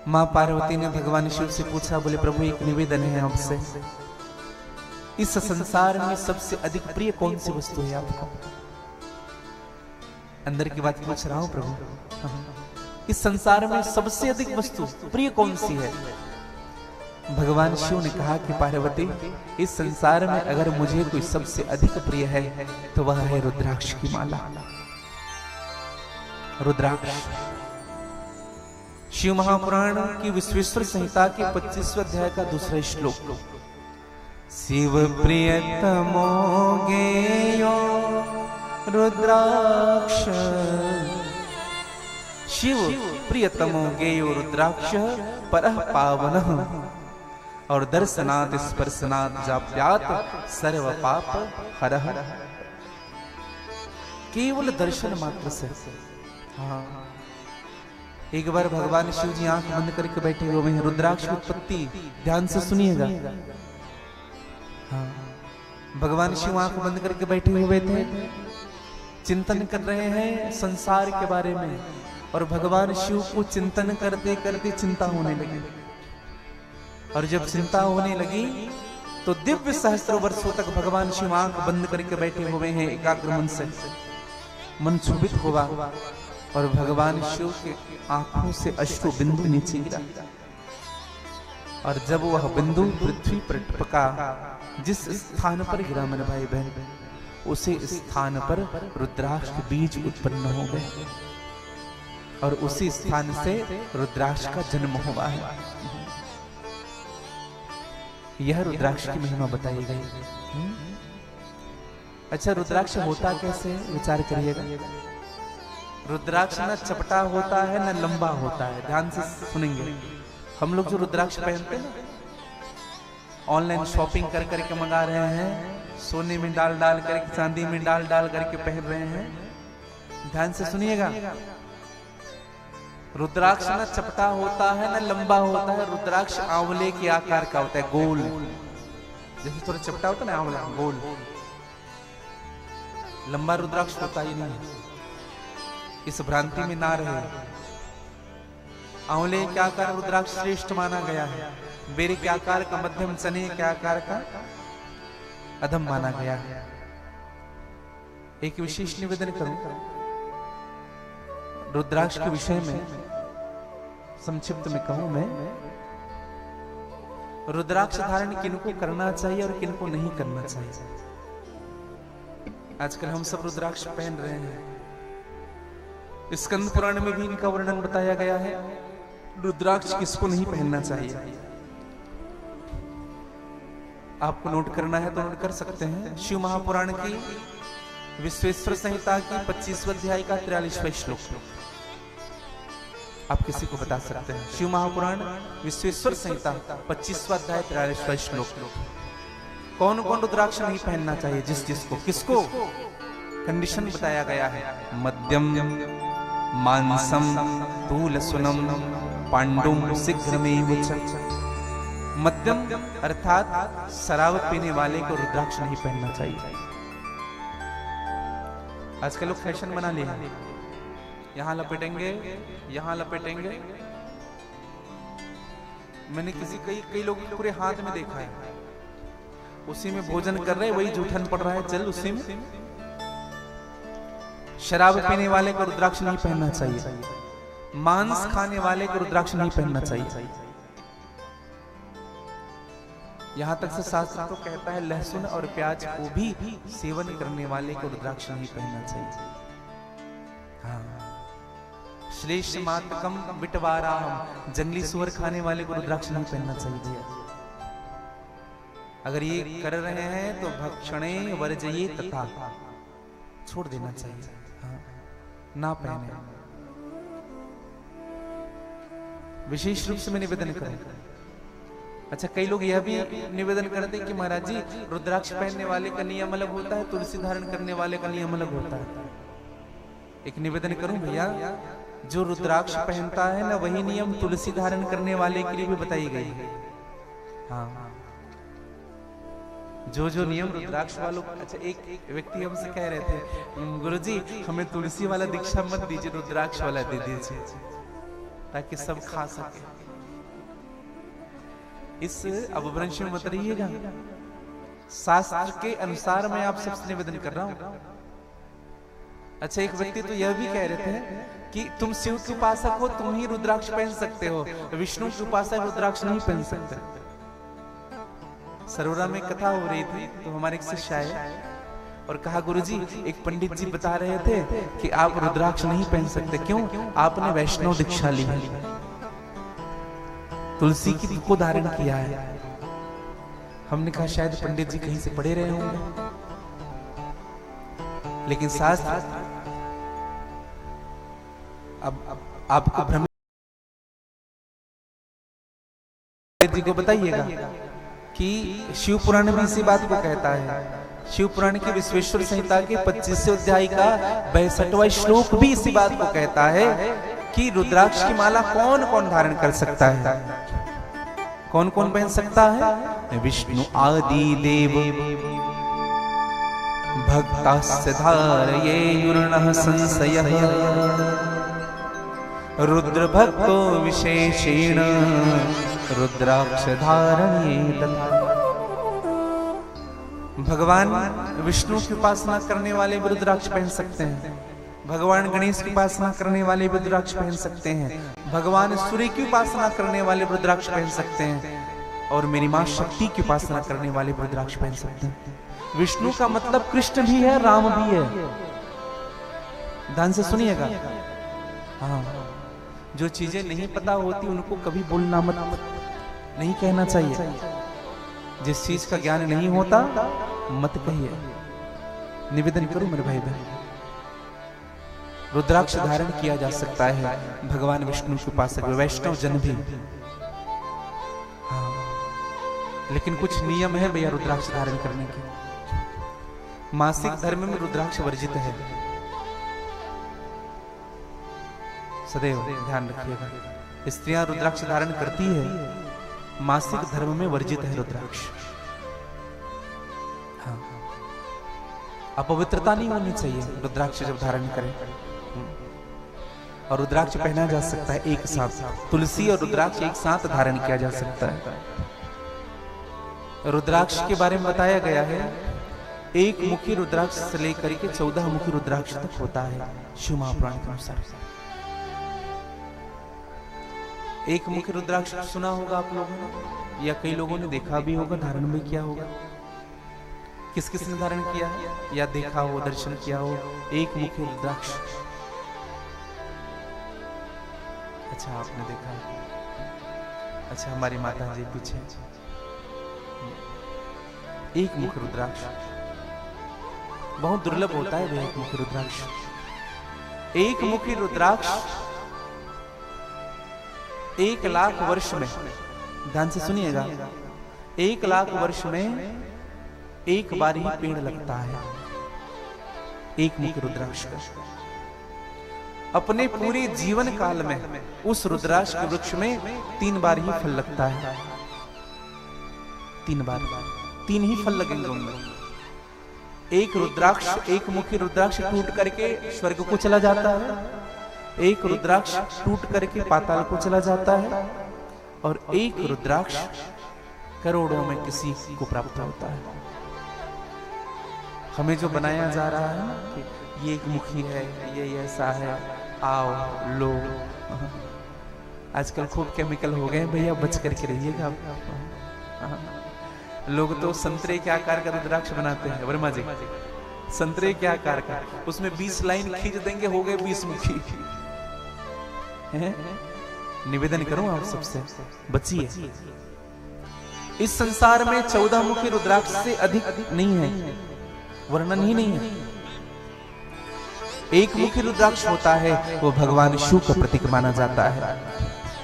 माँ पार्वती ने भगवान शिव से पूछा, बोले प्रभु एक निवेदन है आपसे, इस संसार में सबसे अधिक प्रिय कौन सी वस्तु है आपको? अंदर की बात पूछ रहा हूं प्रभु, इस संसार में सबसे अधिक वस्तु प्रिय कौन सी है? भगवान शिव ने कहा कि पार्वती, इस संसार में अगर मुझे कोई सबसे अधिक प्रिय है तो वह है रुद्राक्ष की माला। रुद्राक्ष शिव महापुराण की विश्वेश्वर संहिता के 25वें अध्याय का दूसरा श्लोक। शिव प्रियतमो गेयो रुद्राक्ष, शिव प्रियतमो गेयो रुद्राक्ष परः पावनः, और दर्शनात् स्पर्शनात् जाप्यात् सर्व पाप हरः। केवल दर्शन मात्र से, हाँ, एक बार भगवान शिव जी आंख बंद करके बैठे हुए हैं। रुद्राक्ष की उत्पत्ति ध्यान से सुनिएगा। हाँ, भगवान शिव आंख बंद करके बैठे हुए थे, चिंतन कर रहे हैं संसार के बारे में, और भगवान शिव को चिंतन करते करते चिंता होने लगी। और जब चिंता होने लगी तो दिव्य सहस्त्र वर्षों तक भगवान शिव आंख बंद करके बैठे हुए हैं एकाग्र मन से। मन क्षुभित हुआ और भगवान शिव के आंखों से अश्रु बिंदु नीचे गिरा, और जब वह बिंदु पृथ्वी पर टपका, जिस स्थान पर गिरा मेरे भाई बहन, उसी स्थान पर रुद्राक्ष के बीज उत्पन्न हो गए, और उसी स्थान से रुद्राक्ष का जन्म हुआ है। यह रुद्राक्ष की महिमा बताई गई। अच्छा, रुद्राक्ष होता कैसे, विचार करिएगा। रुद्राक्ष न चपटा होता है न लंबा होता है। ध्यान से सुनेंगे। हम लोग जो रुद्राक्ष पहनते हैं, ऑनलाइन शॉपिंग कर करके मंगा रहे हैं, सोने में डाल डाल करके, चांदी में डाल डाल करके पहन रहे हैं। ध्यान से सुनिएगा। रुद्राक्ष न चपटा होता है न लंबा होता है। रुद्राक्ष आंवले के आकार का होता है, गोल। जैसे थोड़ा चपटा होता है ना आंवला, गोल। लंबा रुद्राक्ष होता ही नहीं। इस भ्रांति में ना रहे। आंवले के आकार रुद्राक्ष श्रेष्ठ माना गया है। बेर के आकार का मध्यम, चने के आकार का अधम माना गया है। एक विशेष निवेदन करूं रुद्राक्ष के विषय में, संक्षिप्त में कहूं मैं, रुद्राक्ष धारण किनको करना चाहिए और किनको नहीं करना चाहिए। आजकल हम सब रुद्राक्ष पहन रहे हैं। स्कंद पुराण में भी इनका वर्णन बताया गया है। रुद्राक्ष किसको नहीं पहनना चाहिए, आपको नोट करना है तो नोट कर सकते हैं। शिव महापुराण की विश्वेश्वर संहिता की 25वें अध्याय का 43वां श्लोक आप किसी को बता सकते हैं। शिव महापुराण विश्वेश्वर संहिता 25वां अध्याय 43वां श्लोक। कौन कौन रुद्राक्ष नहीं पहनना चाहिए, जिस जिसको, किसको? कंडीशन बताया गया है। मध्यम मांसम तूलसुनम पांडुम शीघ्रमेव च। मध्यम अर्थात शराब पीने वाले को रुद्राक्ष नहीं पहनना चाहिए। आजकल लोग फैशन बना लिया, यहां लपेटेंगे, यहां लपेटेंगे। मैंने कई लोग पूरे हाथ में देखा है, उसी में भोजन कर रहे, वही जूठन पड़ रहा है, चल उसी में। शराब पीने वाले को रुद्राक्ष नहीं पहनना चाहिए। मांस खाने वाले को रुद्राक्ष नहीं पहनना चाहिए। यहां तक से शास्त्र तो कहता है लहसुन और प्याज को भी सेवन करने वाले को रुद्राक्ष नहीं पहनना चाहिए। हाँ, श्लेष मातकम बिटवाराम, जंगली सुअर खाने वाले को रुद्राक्ष नहीं पहनना चाहिए भैया। अगर ये कर रहे हैं तो भक्षणे वर्जये तथा, छोड़ देना चाहिए। हाँ, ना पहने। विशेष रूप से मैं निवेदन करूं। अच्छा, कई लोग यह भी निवेदन करते हैं कि महाराज जी रुद्राक्ष पहनने वाले का नियम अलग होता है, तुलसी धारण करने वाले का नियम अलग होता है। एक निवेदन करूं भैया, जो रुद्राक्ष पहनता है ना, वही नियम तुलसी धारण करने वाले के लिए भी बताई गई है। हाँ, जो जो नियम रुद्राक्ष वालों। अच्छा, एक व्यक्ति हमसे कह रहे थे, गुरुजी हमें तुलसी वाला दीक्षा मत दीजिए, रुद्राक्ष वाला दे दीजिए ताकि सब खा सके। इस अपभ्रंश में मत रहिएगा। शास्त्र के अनुसार मैं आप सबसे निवेदन कर रहा हूं। अच्छा, एक व्यक्ति तो यह भी कह रहे थे कि तुम शिव के उपासक हो, तुम ही रुद्राक्ष पहन सकते हो, विष्णु के उपासक रुद्राक्ष नहीं पहन सकते। सरोवरा में कथा हो रही थी तो हमारे एक शिष्य आए और कहा, गुरुजी एक पंडित जी बता रहे थे कि आप रुद्राक्ष नहीं पहन सकते, क्यों? आपने वैष्णव दीक्षा ली है, तुलसी की को धारण किया है। हमने कहा शायद पंडित जी कहीं से पढ़े रहे होंगे, लेकिन शास्त्र अब आपको भ्रम जी को बताइएगा कि शिव पुराण भी इसी बात को कहता है। शिव पुराण की विश्वेश्वर संहिता के 25वें अध्याय का 62वां श्लोक भी इसी बात को कहता है कि रुद्राक्ष की माला कौन कौन धारण कर सकता है, कौन कौन पहन सकता है? विष्णु आदि देव भक्तास्य धारयेयुर्नः संशयः रुद्र भक्तो विशेषेण रुद्राक्ष धारणेत। भगवान विष्णु की उपासना करने वाले भी रुद्राक्ष पहन सकते हैं, भगवान गणेश की उपासना करने वाले भी रुद्राक्ष पहन सकते हैं, भगवान सूर्य की उपासना करने वाले रुद्राक्ष पहन सकते हैं, और मेरी मां शक्ति की उपासना करने वाले रुद्राक्ष पहन सकते हैं। विष्णु का मतलब कृष्ण भी है, राम भी है। ध्यान से सुनिएगा। हाँ, जो चीजें नहीं पता होती उनको कभी बोलना मत, नहीं कहना चाहिए। जिस चीज का ज्ञान नहीं होता मत कहिए। निवेदन करूं मेरे भाई बहन, रुद्राक्ष धारण किया जा सकता है भगवान विष्णु के उपासक वैष्णव जन भी। हाँ, लेकिन कुछ नियम है भैया रुद्राक्ष धारण करने के। मासिक धर्म में रुद्राक्ष वर्जित है, सदैव ध्यान रखिएगा। स्त्रियां रुद्राक्ष धारण करती है, मासिक धर्म में वर्जित है रुद्राक्ष। हाँ, अपवित्रता नहीं होनी चाहिए रुद्राक्ष जब धारण करें। और रुद्राक्ष पहना जा सकता है एक साथ, तुलसी और रुद्राक्ष एक साथ धारण किया जा सकता है। रुद्राक्ष के बारे में बताया गया है, एक मुखी रुद्राक्ष से लेकर के 14 मुखी रुद्राक्ष तक होता है शिव महापुराण के अनुसार। एक मुखी रुद्राक्ष सुना होगा आप लोगों ने, या कई लोगों ने देखा भी होगा, धारण भी किया होगा। किस किस ने धारण किया है या देखा हो, दर्शन किया हो एक मुखी रुद्राक्ष? अच्छा, आपने देखा है। अच्छा, हमारी माता जी पीछे। एक मुखी रुद्राक्ष बहुत दुर्लभ होता है। एक मुखी रुद्राक्ष, एक मुखी रुद्राक्ष 1 लाख वर्ष में, ध्यान से सुनिएगा, 1 लाख वर्ष में एक बार ही पेड़ लगता है एक मुखी रुद्राक्ष का। अपने पूरे जीवन काल में उस रुद्राक्ष के वृक्ष में 3 बार ही फल लगता है। 3 बार, 3 ही फल लगेंगे उनमें। एक रुद्राक्ष, एक मुखी रुद्राक्ष टूट करके स्वर्ग को चला जाता है, एक रुद्राक्ष टूट करके पाताल को चला जाता है, और एक रुद्राक्ष करोड़ों में किसी को प्राप्त होता है। हमें जो बनाया जा रहा है कि ये एक मुखी है, ये ऐसा है, आओ लो, आजकल खूब केमिकल हो गए भैया, बच करके रहिएगा। लोग तो संतरे के आकार का रुद्राक्ष बनाते हैं, वर्मा जी, संतरे के आकार का, उसमें 20 लाइन खींच देंगे, हो गए 20 मुखी। निवेदन करूं आप सबसे, बचिए। इस संसार में 14 मुखी रुद्राक्ष से अधिक नहीं है, वर्णन ही नहीं है। एक मुखी रुद्राक्ष होता है, वो भगवान शिव का प्रतीक माना जाता है।